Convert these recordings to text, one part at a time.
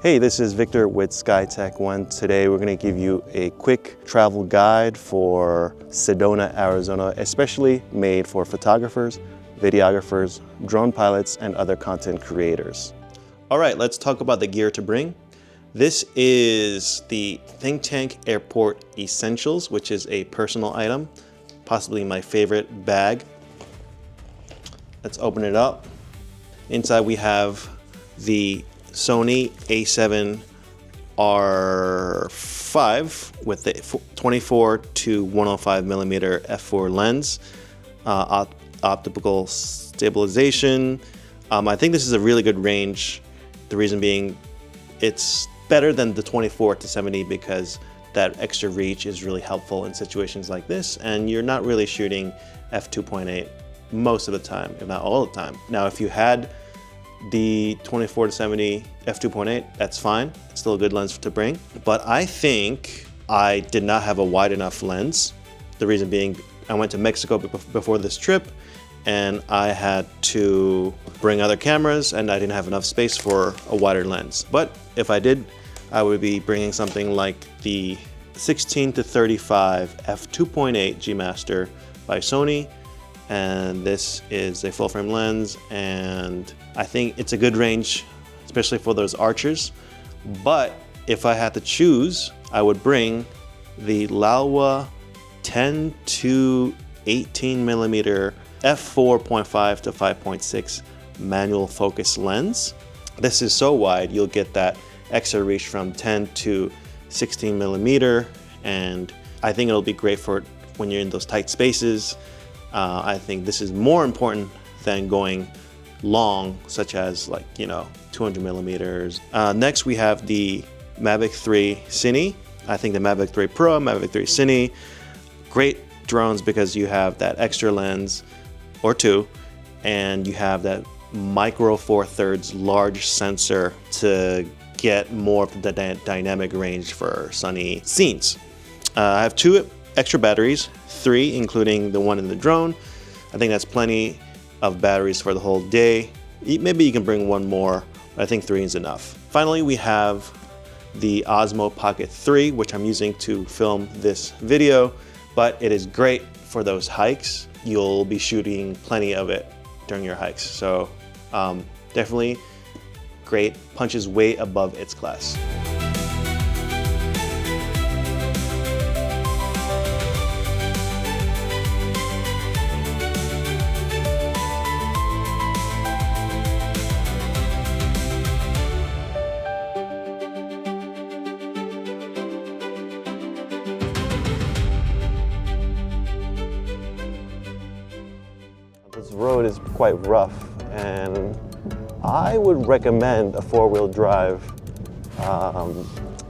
Hey, this is Victor with SkyTech One. Today we're going to give you a quick travel guide for Sedona, Arizona, especially made for photographers, videographers, drone pilots, and other content creators. All right, let's talk about the gear to bring. This is the Think Tank Airport Essentials, which is a personal item, possibly my favorite bag. Let's open it up. Inside we have the Sony A7 R5 with the 24 to 105 millimeter f4 lens, optical stabilization. I think this is a really good range. The reason being, it's better than the 24 to 70 because that extra reach is really helpful in situations like this, and you're not really shooting f2.8 most of the time, if not all the time. Now, if you had the 24 to 70 f2.8, that's fine. It's still a good lens to bring. But I think I did not have a wide enough lens. The reason being, I went to Mexico before this trip and I had to bring other cameras and I didn't have enough space for a wider lens. But if I did, I would be bringing something like the 16 to 35 f2.8 G Master by Sony. And this is a full frame lens, and I think it's a good range, especially for those archers. But if I had to choose, I would bring the Laowa 10 to 18 millimeter f4.5 to 5.6 manual focus lens. This is so wide, you'll get that extra reach from 10 to 16 millimeter, and I think it'll be great for when you're in those tight spaces. I think this is more important than going long, such as 200 millimeters. Next, we have the Mavic 3 Cine. I think the Mavic 3 Pro, Mavic 3 Cine, great drones because you have that extra lens or two, and you have that micro 4/3 large sensor to get more of the dynamic range for sunny scenes. I have two extra batteries, 3 including the one in the drone. I think that's plenty of batteries for the whole day. Maybe you can bring one more, but I think 3 is enough. Finally, we have the Osmo Pocket 3, which I'm using to film this video, but it is great for those hikes. You'll be shooting plenty of it during your hikes. So definitely great, punches way above its class. This road is quite rough, and I would recommend a 4-wheel drive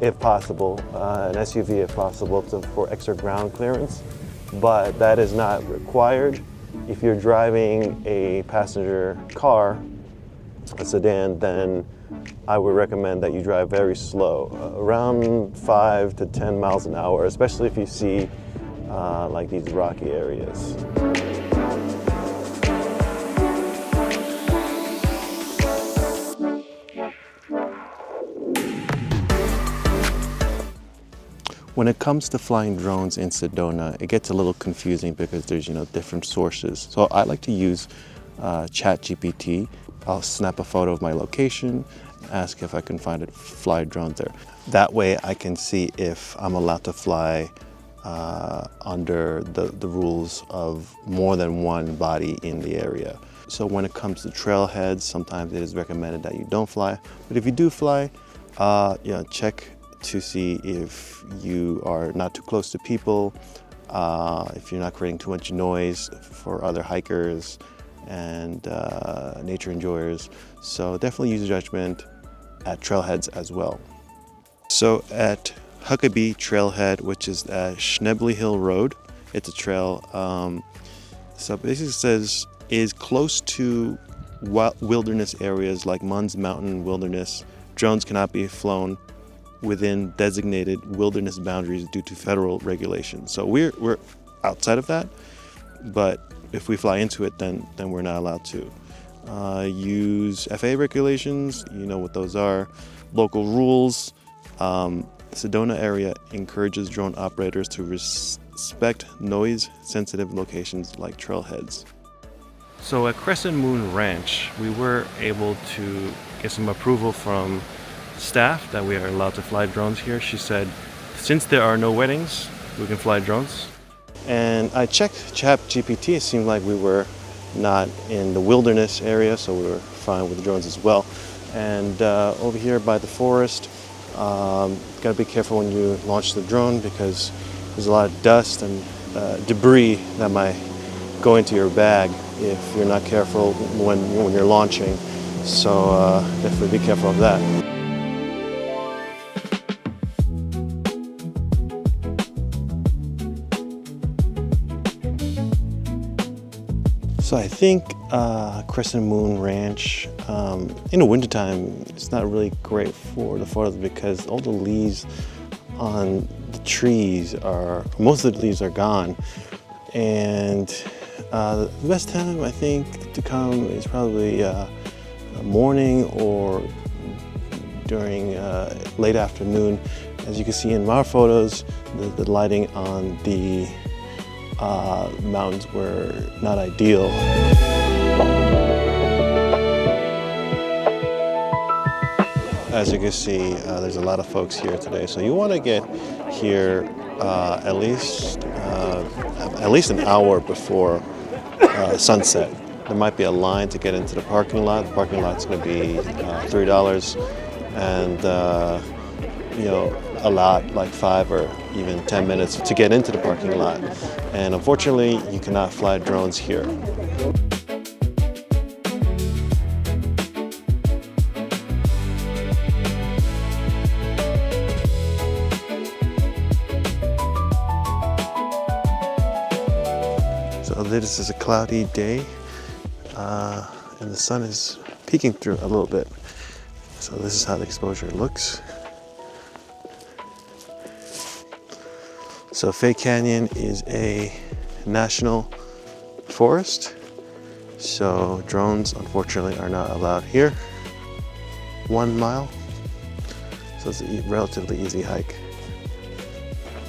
if possible, an SUV if possible for extra ground clearance, but that is not required. If you're driving a passenger car, a sedan, then I would recommend that you drive very slow, around 5 to 10 miles an hour, especially if you see like these rocky areas. When it comes to flying drones in Sedona, it gets a little confusing because there's different sources. So I like to use ChatGPT. I'll snap a photo of my location, ask if I can fly a drone there. That way I can see if I'm allowed to fly under the rules of more than one body in the area. So when it comes to trailheads, sometimes it is recommended that you don't fly. But if you do fly, check to see if you are not too close to people, if you're not creating too much noise for other hikers and nature enjoyers. So definitely use judgment at trailheads as well. So at Huckabee Trailhead, which is at Schnebley Hill Road, it's a trail. So basically it says, is close to wilderness areas like Munns Mountain Wilderness. Drones cannot be flown within designated wilderness boundaries due to federal regulations. So we're outside of that, but if we fly into it, then we're not allowed to. use FAA regulations, you know what those are, local rules. The Sedona area encourages drone operators to respect noise-sensitive locations like trailheads. So at Crescent Moon Ranch, we were able to get some approval from staff that we are allowed to fly drones here. She said, since there are no weddings, we can fly drones. And I checked ChatGPT. It seemed like we were not in the wilderness area, so we were fine with the drones as well. And over here by the forest, gotta be careful when you launch the drone because there's a lot of dust and debris that might go into your bag if you're not careful when you're launching. So definitely be careful of that. So I think Crescent Moon Ranch, in the wintertime, it's not really great for the photos because all the leaves on the trees most of the leaves are gone. And the best time I think to come is probably morning or during late afternoon. As you can see in our photos, the lighting on the mountains were not ideal. As you can see, there's a lot of folks here today, so you want to get here at least an hour before sunset. There might be a line to get into the parking lot. The parking lot's going to be $3, and you know, a lot like 5 or even 10 minutes to get into the parking lot. And unfortunately, you cannot fly drones here. So this is a cloudy day, and the sun is peeking through a little bit. So this is how the exposure looks. So Fay Canyon is a national forest, so drones unfortunately are not allowed here. 1 mile, so it's a relatively easy hike.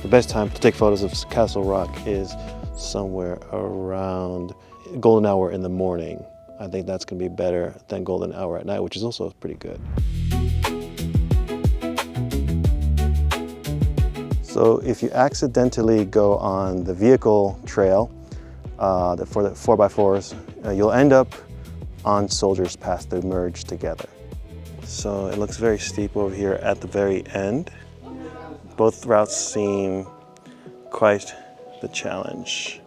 The best time to take photos of Castle Rock is somewhere around golden hour in the morning. I think that's going to be better than golden hour at night, which is also pretty good. So if you accidentally go on the vehicle trail for the 4x4s, you'll end up on Soldiers Pass. They merge together. So it looks very steep over here at the very end. Both routes seem quite the challenge.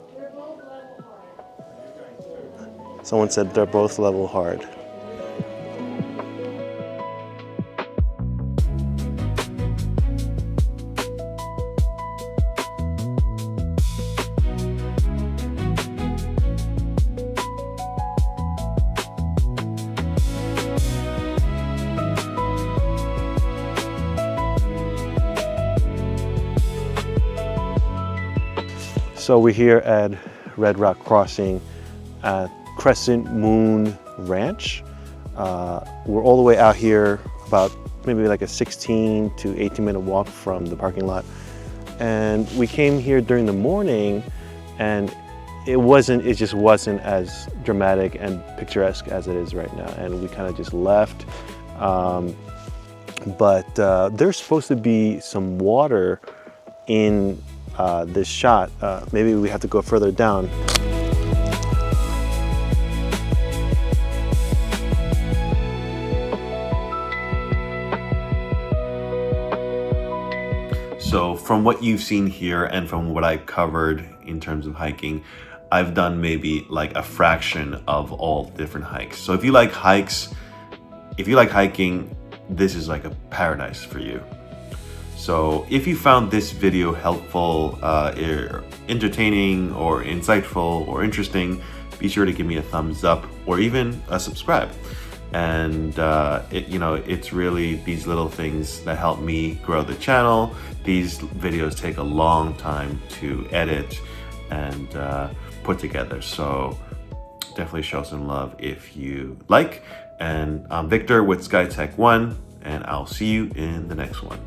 Someone said they're both level hard. So we're here at Red Rock Crossing at Crescent Moon Ranch. We're all the way out here, about maybe like a 16 to 18 minute walk from the parking lot. And we came here during the morning, and it just wasn't as dramatic and picturesque as it is right now. And we kind of just left. But there's supposed to be some water in this shot. Maybe we have to go further down. So from what you've seen here and from what I covered in terms of hiking, I've done maybe like a fraction of all different hikes. So if you like hikes, if you like hiking, this is like a paradise for you. So if you found this video helpful, entertaining or insightful or interesting, be sure to give me a thumbs up or even a subscribe. And it's really these little things that help me grow the channel. These videos take a long time to edit and put together. So definitely show some love if you like. And I'm Victor with SkyTech One, and I'll see you in the next one.